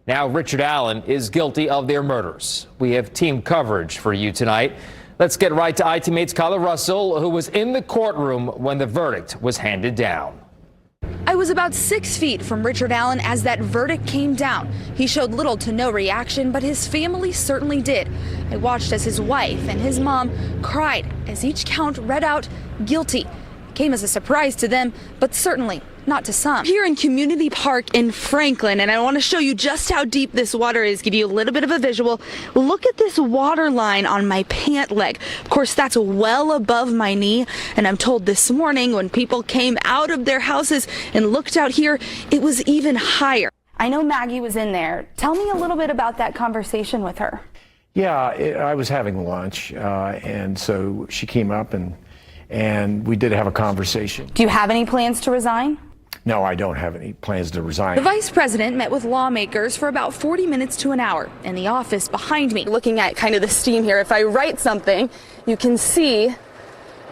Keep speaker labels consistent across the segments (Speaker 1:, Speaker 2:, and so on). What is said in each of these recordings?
Speaker 1: Now Richard Allen is guilty of their murders. We have team coverage for you tonight. Let's get right to ITMate's Kyla Russell, who was in the courtroom when the verdict was handed down.
Speaker 2: I was about 6 feet from Richard Allen as that verdict came down. He showed little to no reaction, but his family certainly did. I watched as his wife and his mom cried as each count read out guilty. It came as a surprise to them, but certainly not to some. Here in Community Park in Franklin, and I want to show you just how deep this water is, give you a little bit of a visual. Look at this water line on my pant leg. Of course, that's well above my knee, and I'm told this morning when people came out of their houses and looked out here, it was even higher. I know Maggie was in there. Tell me a little bit about that conversation with her.
Speaker 3: Yeah, I was having lunch, and so she came up and we did have a conversation.
Speaker 2: Do you have any plans to resign?
Speaker 3: No, I don't have any plans to resign.
Speaker 2: The vice president met with lawmakers for about 40 minutes to an hour in the office behind me. Looking at kind of the steam here, if I write something, you can see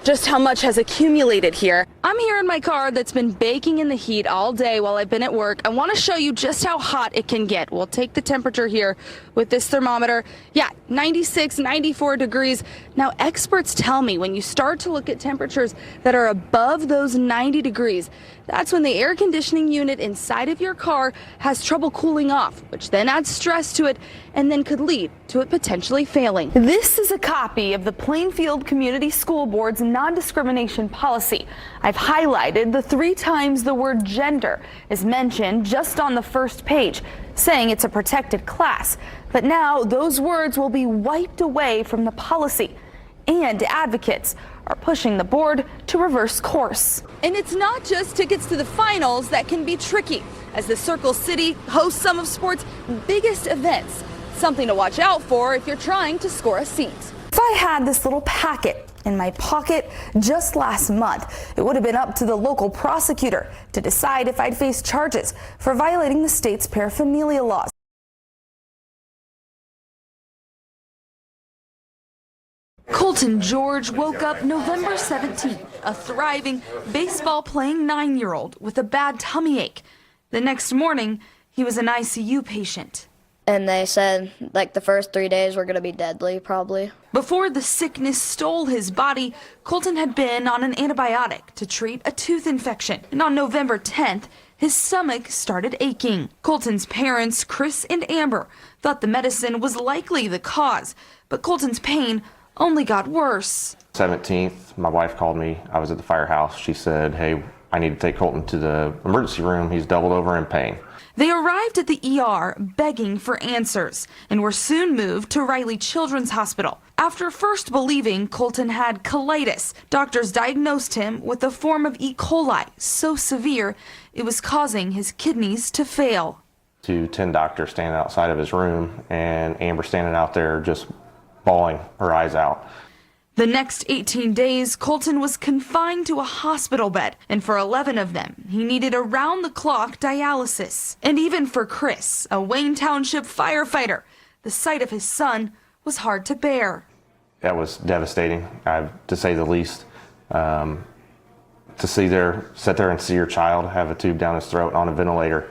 Speaker 2: just how much has accumulated here. I'm here in my car that's been baking in the heat all day while I've been at work. I want to show you just how hot it can get. We'll take the temperature here with this thermometer. Yeah, 96, 94 degrees. Now, experts tell me when you start to look at temperatures that are above those 90 degrees, that's when the air conditioning unit inside of your car has trouble cooling off, which then adds stress to it and then could lead to it potentially failing. This is a copy of the Plainfield Community School Board's non-discrimination policy. I've highlighted the 3 times the word gender is mentioned just on the first page, saying it's a protected class. But now those words will be wiped away from the policy, and advocates are pushing the board to reverse course. And it's not just tickets to the finals that can be tricky, as the Circle City hosts some of sports' biggest events. Something to watch out for if you're trying to score a seat. If I had this little packet in my pocket just last month, it would have been up to the local prosecutor to decide if I'd face charges for violating the state's paraphernalia laws. Colton George woke up November 17th, a thriving, baseball-playing 9-year-old with a bad tummy ache. The next morning, he was an ICU patient.
Speaker 4: And they said, like, the first 3 days were going to be deadly, probably.
Speaker 2: Before the sickness stole his body, Colton had been on an antibiotic to treat a tooth infection. And on November 10th, his stomach started aching. Colton's parents, Chris and Amber, thought the medicine was likely the cause, but Colton's pain only got worse.
Speaker 5: 17th, my wife called me. I was at the firehouse. She said, hey, I need to take Colton to the emergency room. He's doubled over in pain.
Speaker 2: They arrived at the ER begging for answers and were soon moved to Riley Children's Hospital. After first believing Colton had colitis, doctors diagnosed him with a form of E. coli so severe it was causing his kidneys to fail.
Speaker 5: 10 doctors standing outside of his room, and Amber standing out there just bawling her eyes out.
Speaker 2: The next 18 days, Colton was confined to a hospital bed, and for 11 of them, he needed around-the-clock dialysis. And even for Chris, a Wayne Township firefighter, the sight of his son was hard to bear.
Speaker 5: That was devastating, to say the least. To sit there and see your child have a tube down his throat on a ventilator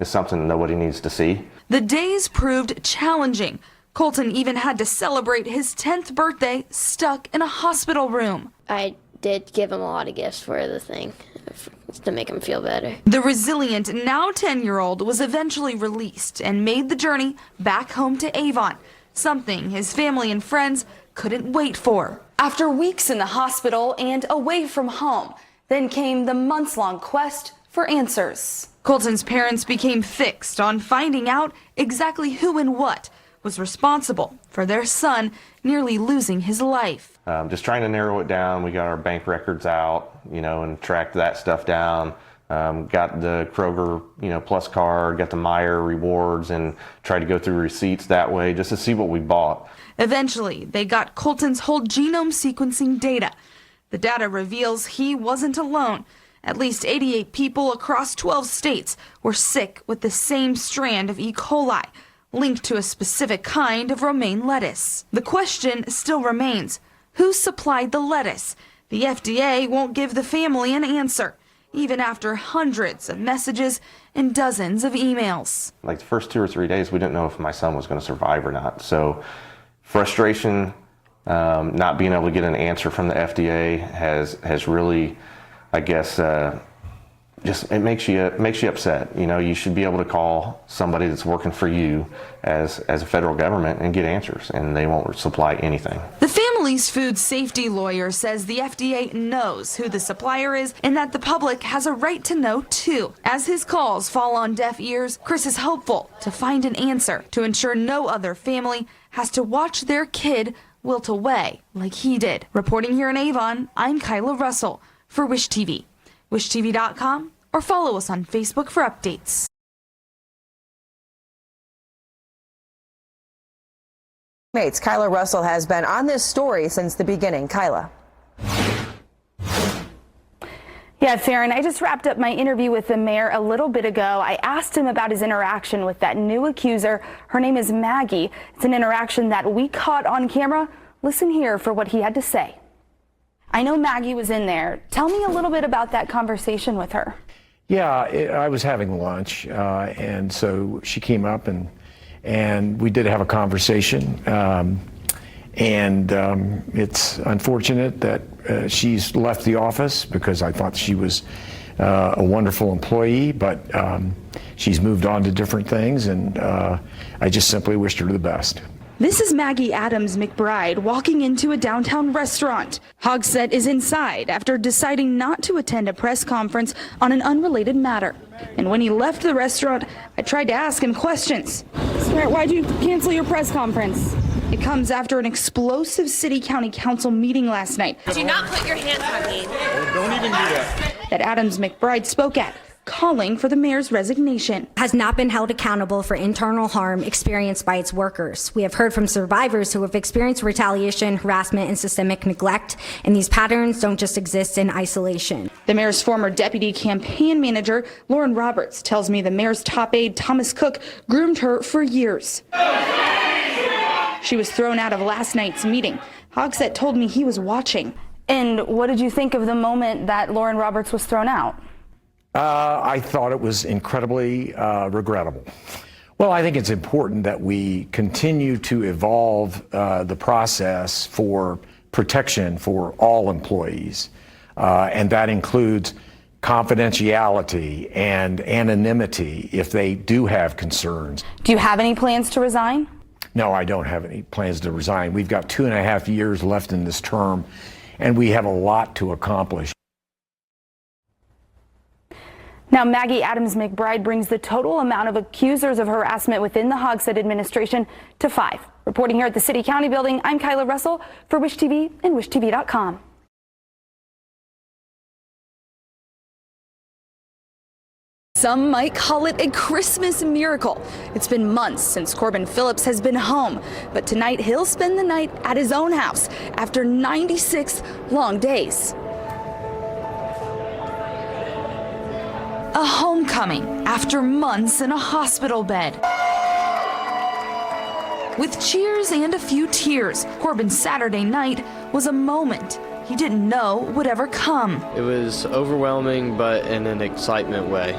Speaker 5: is something nobody needs to see.
Speaker 2: The days proved challenging. Colton even had to celebrate his 10th birthday stuck in a hospital room.
Speaker 4: I did give him a lot of gifts for the thing, to make him feel better.
Speaker 2: The resilient, now 10-year-old was eventually released and made the journey back home to Avon, something his family and friends couldn't wait for. After weeks in the hospital and away from home, then came the months-long quest for answers. Colton's parents became fixed on finding out exactly who and what was responsible for their son nearly losing his life.
Speaker 5: Just trying to narrow it down. We got our bank records out, and tracked that stuff down. Got the Kroger, Plus card, got the Meijer rewards, and tried to go through receipts that way just to see what we bought.
Speaker 2: Eventually, they got Colton's whole genome sequencing data. The data reveals he wasn't alone. At least 88 people across 12 states were sick with the same strand of E. coli, linked to a specific kind of romaine lettuce. The question still remains, who supplied the lettuce? The FDA won't give the family an answer. even after hundreds of messages and dozens of emails.
Speaker 5: Like the first 2 or 3 days, we didn't know if my son was going to survive or not. So frustration, not being able to get an answer from the FDA has really, I guess, it makes you upset. You know, you should be able to call somebody that's working for you as a federal government and get answers, and they won't supply anything.
Speaker 2: The family's food safety lawyer says the FDA knows who the supplier is and that the public has a right to know too. As his calls fall on deaf ears, Chris is hopeful to find an answer to ensure no other family has to watch their kid wilt away like he did. Reporting here in Avon, I'm Kyla Russell for Wish TV. WishTV.com or follow us on Facebook for updates.
Speaker 6: Kyla Russell has been on this story since the beginning. Kyla.
Speaker 2: Yeah, Farron, I just wrapped up my interview with the mayor a little bit ago. I asked him about his interaction with that new accuser. Her name is Maggie. It's an interaction that we caught on camera. Listen here for what he had to say. I know Maggie was in there. Tell me a little bit about that conversation with her.
Speaker 3: Yeah, I was having lunch, and so she came up and we did have a conversation. It's unfortunate that she's left the office because I thought she was a wonderful employee, but she's moved on to different things, and I just simply wished her the best.
Speaker 2: This is Maggie Adams McBride walking into a downtown restaurant. Hogsett is inside after deciding not to attend a press conference on an unrelated matter. And when he left the restaurant, I tried to ask him questions. Sir, why'd you cancel your press conference? It comes after an explosive city-county council meeting last night.
Speaker 7: Do not put your hands on me.
Speaker 8: Don't even do that.
Speaker 2: That Adams McBride spoke at, calling for the mayor's resignation.
Speaker 9: Has not been held accountable for internal harm experienced by its workers. We have heard from survivors who have experienced retaliation, harassment, and systemic neglect, and these patterns don't just exist in isolation.
Speaker 2: The mayor's former deputy campaign manager, Lauren Roberts, tells me the mayor's top aide, Thomas Cook, groomed her for years. She was thrown out of last night's meeting. Hogsett told me he was watching. And what did you think of the moment that Lauren Roberts was thrown out?
Speaker 3: I thought it was incredibly regrettable. Well, I think it's important that we continue to evolve the process for protection for all employees, and that includes confidentiality and anonymity if they do have concerns.
Speaker 2: Do you have any plans to resign?
Speaker 3: No, I don't have any plans to resign. We've got 2.5 years left in this term, and we have a lot to accomplish.
Speaker 2: Now, Maggie Adams McBride brings the total amount of accusers of harassment within the Hogsett administration to 5. Reporting here at the City County building, I'm Kyla Russell for Wish TV and WishTV.com. Some might call it a Christmas miracle. It's been months since Corbin Phillips has been home, but tonight he'll spend the night at his own house after 96 long days. A homecoming after months in a hospital bed. With cheers and a few tears, Corbin's Saturday night was a moment he didn't know would ever come.
Speaker 10: It was overwhelming, but in an excitement way.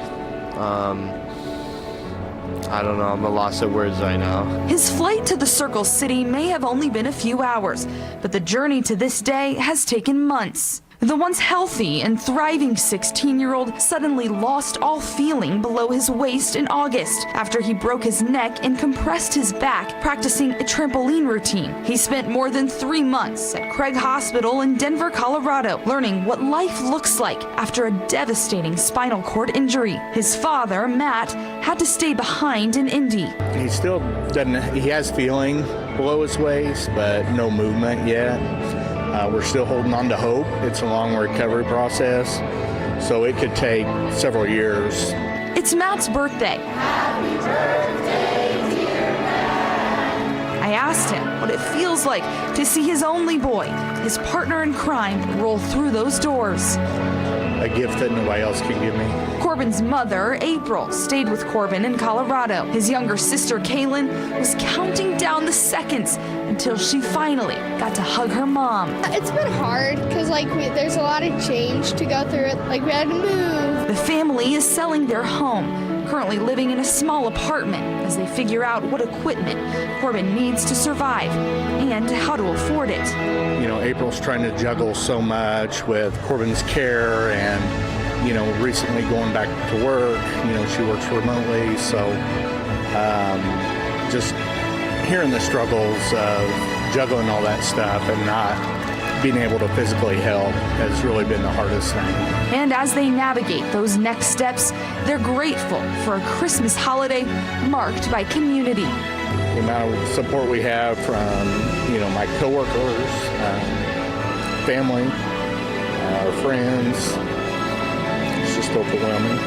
Speaker 10: I don't know, I'm a loss of words right now.
Speaker 2: His flight to the Circle City may have only been a few hours, but the journey to this day has taken months. The once healthy and thriving 16-year-old suddenly lost all feeling below his waist in August after he broke his neck and compressed his back practicing a trampoline routine. He spent more than 3 months at Craig Hospital in Denver, Colorado, learning what life looks like after a devastating spinal cord injury. His father, Matt, had to stay behind in Indy.
Speaker 8: He still doesn't, he has feeling below his waist, but no movement yet. We're still holding on to hope. It's a long recovery process, so it could take several years.
Speaker 2: It's Matt's birthday. Happy birthday, dear Matt. I asked him what it feels like to see his only boy, his partner in crime, roll through those doors.
Speaker 8: A gift that nobody else can give me.
Speaker 2: Corbin's mother, April, stayed with Corbin in Colorado. His younger sister, Kaylin, was counting down the seconds until she finally got to hug her mom.
Speaker 11: It's been hard because there's a lot of change to go through. We had to move.
Speaker 2: The family is selling their home, currently living in a small apartment as they figure out what equipment Corbin needs to survive and how to afford it.
Speaker 8: April's trying to juggle so much with Corbin's care and, recently going back to work. She works remotely, so just hearing the struggles of juggling all that stuff and not being able to physically help has really been the hardest thing.
Speaker 2: And as they navigate those next steps, they're grateful for a Christmas holiday marked by community.
Speaker 8: The amount of support we have from, my coworkers, family, our friends, it's just overwhelming.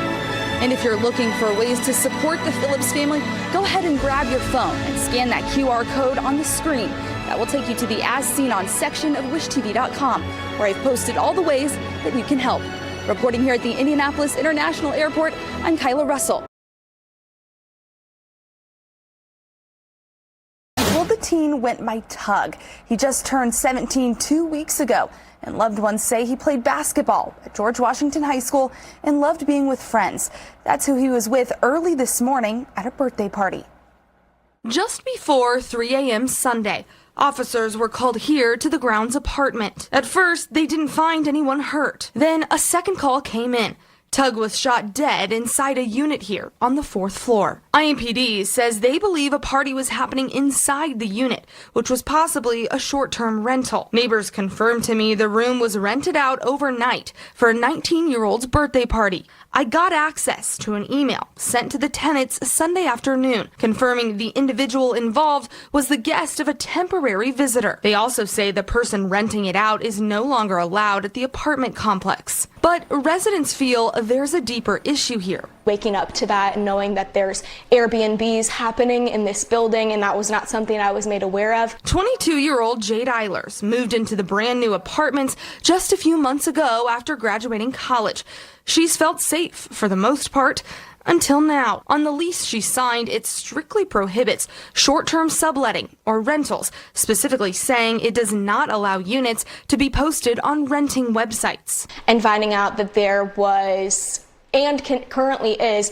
Speaker 2: And if you're looking for ways to support the Phillips family, go ahead and grab your phone and scan that QR code on the screen. That will take you to the As Seen On section of wishtv.com, where I've posted all the ways that you can help. Reporting here at the Indianapolis International Airport, I'm Kyla Russell. Well, the teen went by Tug. He just turned 17 2 weeks ago, and loved ones say he played basketball at George Washington High School and loved being with friends. That's who he was with early this morning at a birthday party. Just before 3 a.m. Sunday, officers were called here to the grounds apartment. At first, they didn't find anyone hurt. Then a second call came in. Tug was shot dead inside a unit here on the 4th floor. IMPD says they believe a party was happening inside the unit, which was possibly a short-term rental. Neighbors confirmed to me the room was rented out overnight for a 19-year-old's birthday party. I got access to an email sent to the tenants Sunday afternoon, confirming the individual involved was the guest of a temporary visitor. They also say the person renting it out is no longer allowed at the apartment complex. But residents feel there's a deeper issue here.
Speaker 11: Waking up to that and knowing that there's Airbnbs happening in this building, and that was not something I was made aware of.
Speaker 2: 22-year-old Jade Eilers moved into the brand new apartments just a few months ago after graduating college. She's felt safe for the most part until now. On the lease she signed, it strictly prohibits short-term subletting or rentals, specifically saying it does not allow units to be posted on renting websites.
Speaker 11: And finding out that there was and currently is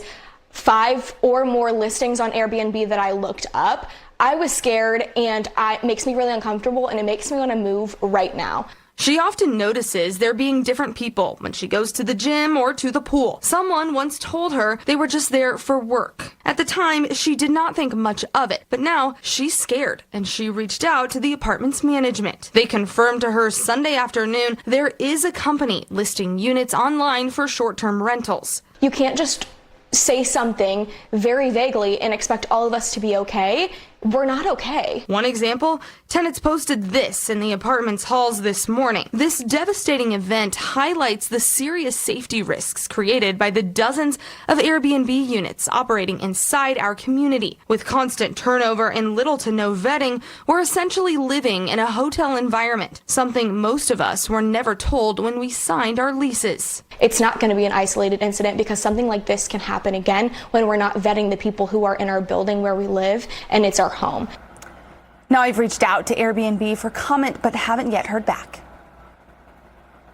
Speaker 11: 5 or more listings on Airbnb that I looked up, I was scared, and it makes me really uncomfortable, and it makes me want to move right now.
Speaker 2: She often notices there being different people when she goes to the gym or to the pool. Someone once told her they were just there for work. At the time, she did not think much of it, but now she's scared, and she reached out to the apartment's management. They confirmed to her Sunday afternoon there is a company listing units online for short-term rentals.
Speaker 11: You can't just say something very vaguely and expect all of us to be okay. We're not okay.
Speaker 2: One example, tenants posted this in the apartment's halls this morning. This devastating event highlights the serious safety risks created by the dozens of Airbnb units operating inside our community. With constant turnover and little to no vetting, we're essentially living in a hotel environment, something most of us were never told when we signed our leases.
Speaker 11: It's not going to be an isolated incident, because something like this can happen again when we're not vetting the people who are in our building where we live, and it's our home.
Speaker 2: Now I've reached out to Airbnb for comment, but haven't yet heard back.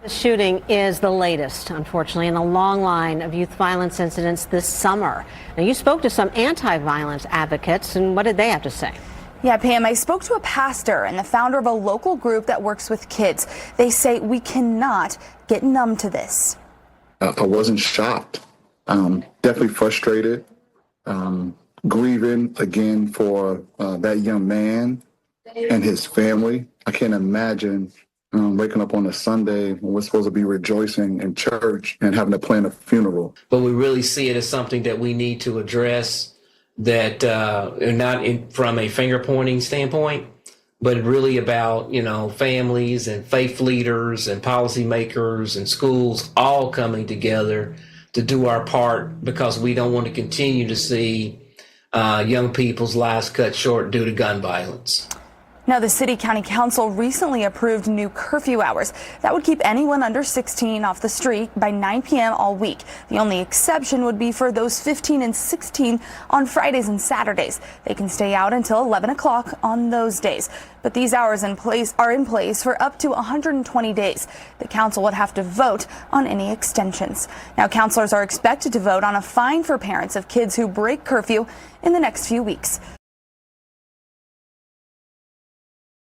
Speaker 12: The shooting is the latest, unfortunately, in a long line of youth violence incidents this summer. Now, you spoke to some anti-violence advocates, and what did they have to say?
Speaker 2: Yeah, Pam, I spoke to a pastor and the founder of a local group that works with kids. They say we cannot get numb to this.
Speaker 13: I wasn't shocked. Definitely frustrated. Grieving again for that young man and his family. I can't imagine waking up on a Sunday when we're supposed to be rejoicing in church and having to plan a funeral.
Speaker 14: But we really see it as something that we need to address, that not from a finger pointing standpoint, but really about, families and faith leaders and policymakers and schools all coming together to do our part, because we don't want to continue to see young people's lives cut short due to gun violence.
Speaker 2: Now, the City County Council recently approved new curfew hours that would keep anyone under 16 off the street by 9 p.m. all week. The only exception would be for those 15 and 16 on Fridays and Saturdays. They can stay out until 11 o'clock on those days. But these hours are in place for up to 120 days. The council would have to vote on any extensions. Now, councilors are expected to vote on a fine for parents of kids who break curfew in the next few weeks.